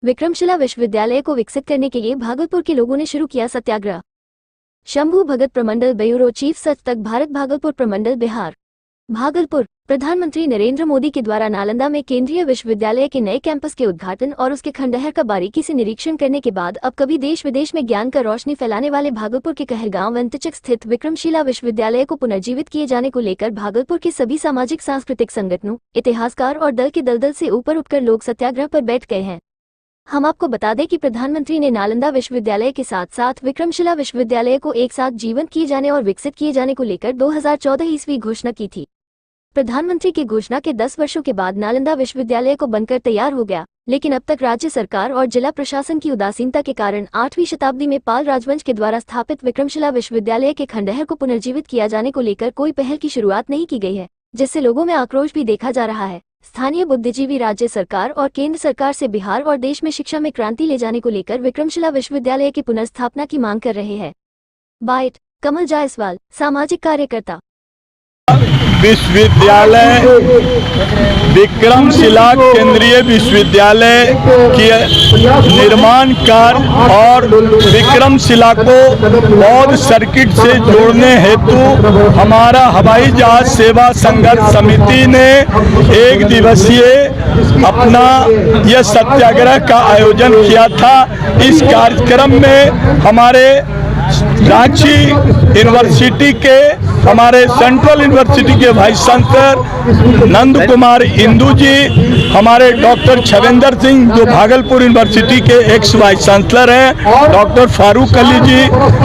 विक्रमशिला विश्वविद्यालय को विकसित करने के लिए भागलपुर के लोगों ने शुरू किया सत्याग्रह। शंभू भगत प्रमंडल ब्यूरो चीफ सच भारत भागलपुर प्रमंडल बिहार। भागलपुर। प्रधानमंत्री नरेंद्र मोदी के द्वारा नालंदा में केंद्रीय विश्वविद्यालय के नए कैंपस के उद्घाटन और उसके खंडहर का बारीकी से निरीक्षण करने के बाद अब कभी देश विदेश में ज्ञान का रोशनी फैलाने वाले भागलपुर के कहलगांव वंतचक स्थित विक्रमशिला विश्वविद्यालय को पुनर्जीवित किए जाने को लेकर भागलपुर के सभी सामाजिक सांस्कृतिक संगठनों, इतिहासकार और दल के दलदल से ऊपर उठकर लोग सत्याग्रह पर बैठ गए हैं। हम आपको बता दें कि प्रधानमंत्री ने नालंदा विश्वविद्यालय के साथ साथ विक्रमशिला विश्वविद्यालय को एक साथ जीवंत किए जाने और विकसित किए जाने को लेकर 2014 ईस्वी घोषणा की थी। प्रधानमंत्री की घोषणा के 10 वर्षों के बाद नालंदा विश्वविद्यालय को बनकर तैयार हो गया, लेकिन अब तक राज्य सरकार और जिला प्रशासन की उदासीनता के कारण 8वीं शताब्दी में पाल राजवंश के द्वारा स्थापित विक्रमशिला विश्वविद्यालय के खंडहर को पुनर्जीवित किया जाने को लेकर कोई पहल की शुरुआत नहीं की गई है, जिससे लोगों में आक्रोश भी देखा जा रहा है। स्थानीय बुद्धिजीवी राज्य सरकार और केंद्र सरकार से बिहार और देश में शिक्षा में क्रांति ले जाने को लेकर विक्रमशिला विश्वविद्यालय की पुनर्स्थापना की मांग कर रहे हैं। बाइट कमल जायसवाल, सामाजिक कार्यकर्ता। विश्वविद्यालय विक्रमशिला केंद्रीय विश्वविद्यालय के निर्माण कार्य और विक्रमशिला को बौद्ध सर्किट से जोड़ने हेतु हमारा हवाई जहाज सेवा संघर्ष समिति ने एक दिवसीय अपना यह सत्याग्रह का आयोजन किया था। इस कार्यक्रम में हमारे रांची यूनिवर्सिटी के हमारे सेंट्रल यूनिवर्सिटी के वाइस चांसलर नंद कुमार इंदू जी, हमारे डॉक्टर छवेंद्र सिंह जो भागलपुर यूनिवर्सिटी के एक्स वाइस चांसलर हैं, डॉक्टर फारूक अली जी,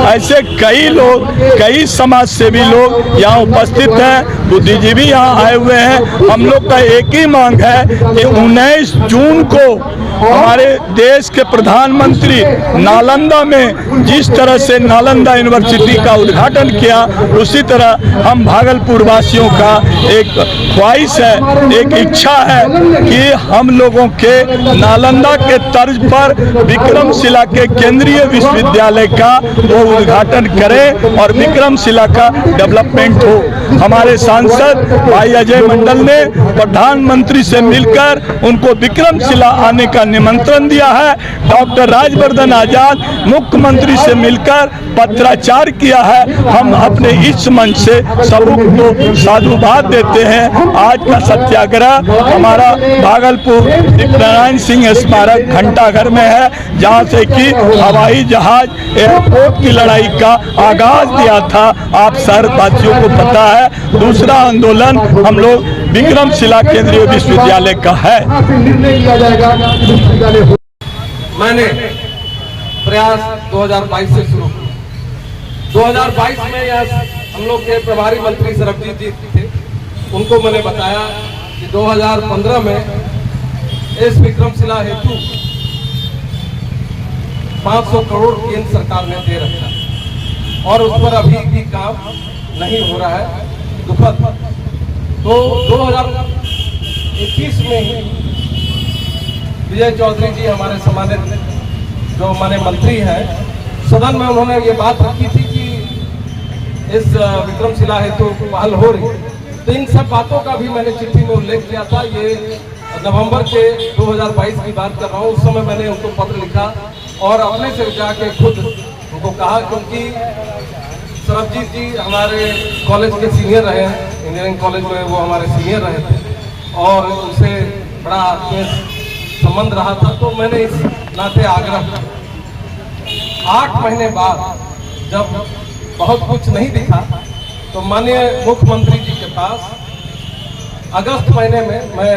ऐसे कई लोग, कई समाज सेवी लोग यहाँ उपस्थित हैं, बुद्धिजीवी यहाँ आए हुए हैं। हम लोग का एक ही मांग है कि 19 जून को हमारे देश के प्रधानमंत्री नालंदा में जिस तरह से नालंदा यूनिवर्सिटी का उद्घाटन किया, उसी तरह हम भागलपुर वासियों का एक ख्वाहिश है, एक इच्छा है कि हम लोगों के नालंदा के तर्ज पर विक्रमशिला के केंद्रीय विश्वविद्यालय का वो उद्घाटन करें और विक्रमशिला का डेवलपमेंट हो। हमारे सांसद भाई अजय मंडल ने प्रधानमंत्री से मिलकर उनको विक्रमशिला आने का निमंत्रण दिया है। डॉक्टर राजवर्धन आजाद मुख्यमंत्री से मिलकर पत्राचार किया है। हम अपने इस मंच से सबको साधुवाद देते हैं। आज का सत्याग्रह हमारा भागलपुर नारायण सिंह स्मारक घंटाघर में है, जहां से कि हवाई जहाज एयरपोर्ट की लड़ाई का आगाज दिया था। आप शहरवासियों को पता है। दूसरा आंदोलन हम लोग विक्रमशिला केंद्रीय विश्वविद्यालय का है। मैंने प्रयास 2022 से शुरू किया। 2022 में यह हम लोग के प्रभारी मंत्री सरबजीत जी थे, उनको मैंने बताया कि 2015 में इस विक्रमशिला हेतु 500 करोड़ केंद्र सरकार ने दे रखा और उस पर अभी भी काम नहीं हो रहा है, दुखद। तो 2021 में ही विजय चौधरी जी हमारे सम्मानित जो हमारे मंत्री हैं, सदन में उन्होंने ये बात रखी थी कि इस विक्रमशिला हेतु पहल हो रही। तो इन सब बातों का भी मैंने चिट्ठी में उल्लेख किया था। ये नवंबर के 2022 की बात कर रहा हूँ। उस समय मैंने उनको पत्र लिखा और अपने से जाके खुद उनको कहा, क्योंकि सरबजीत जी हमारे कॉलेज के सीनियर रहे हैं, इंजीनियरिंग कॉलेज में वो हमारे सीनियर रहे थे और उनसे बड़ा आत्मीय संबंध रहा था। तो मैंने इस नाते आग्रह किया। 8 महीने बाद जब बहुत कुछ नहीं दिखा, तो माननीय मुख्यमंत्री जी के पास अगस्त महीने में मैं